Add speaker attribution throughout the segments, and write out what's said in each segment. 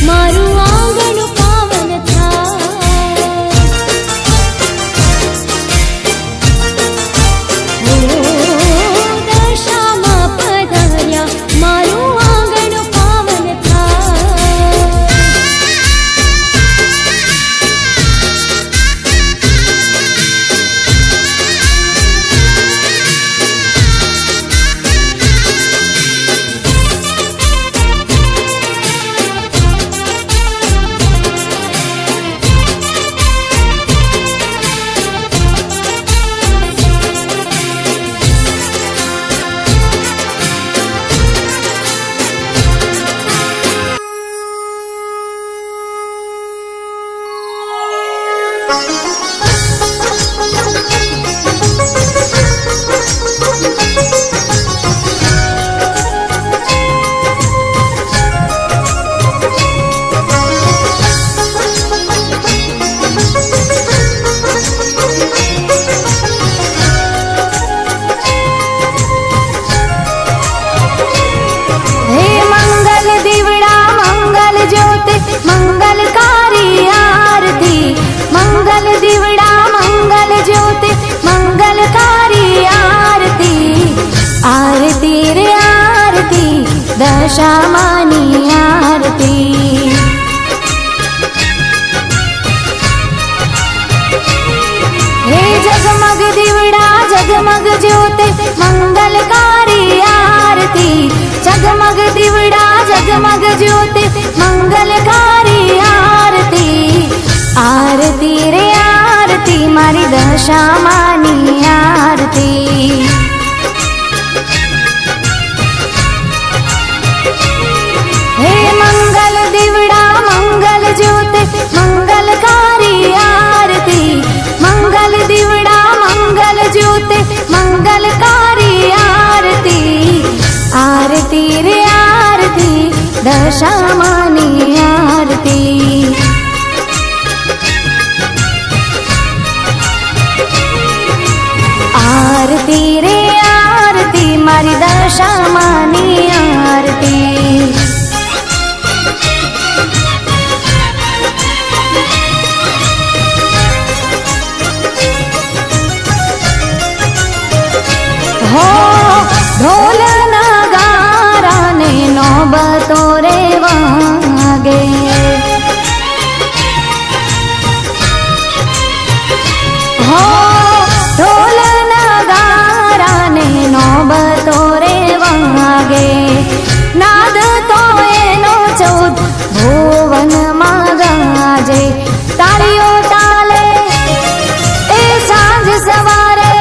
Speaker 1: मारू आंगण पावन था। दशामा पधार्या मारू आंगण पावन था। मंगलकारी आरती मंगल दीवड़ा मंगल ज्योति मंगलकारी आरती। आरती रे आरती दशामानी आरती। हे जगमग दीवड़ा जगमग ज्योति मंगलकारी आरती। जगमग दीवड़ा जगमग ज्योति मंगलकारी आरती। आरती रे आरती मारी दशामानी आरती। हे मंगल दीवड़ा मंगल ज्योति मंगलकारी आरती। मंगल दीवड़ा मंगल ज्योति मंगलकारी आरती। आरती रे आरती दशामानी आरती। आरती रे आरती मारी दशामानी आरती। हो ढोल नगारा ने नौबतो रे वागे। हो ढोल नगारा ने नौबतो रे वागे। नाद तो एनो चौद भुवन में गाजे। तालियों ताले ए सांझ सवारे।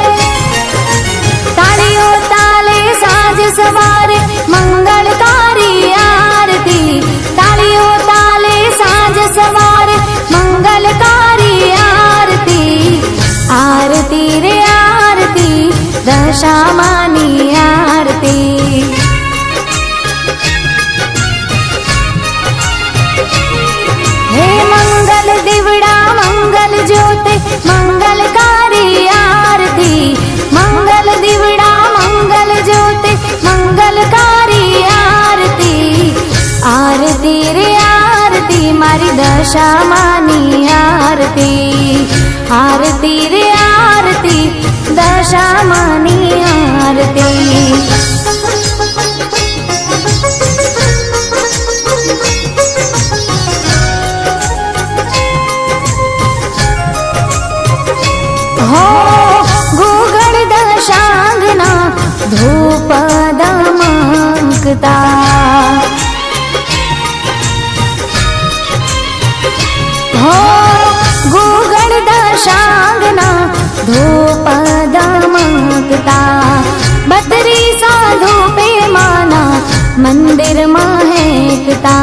Speaker 1: तालियों ताले सांझ सवारे मंगलकारी आरती। तालियों ताले सांझ सवारे मंगलकारी आरती। आरती रे आरती दशामानी आरती। हे मंगल दीवड़ा मंगल ज्योति मंगलकारी आरती। मंगल दीवड़ा मंगल ज्योति मंगलकारी आरती। आरती रे आरती मारी दशामानी आरती। आरती रे आरती दशामानी आरती। हो गुगल दशांगना धूप दमकता। हो गुगल दशांगना धूप दमकता। बतरी साधु पे माना मंदिर महकता।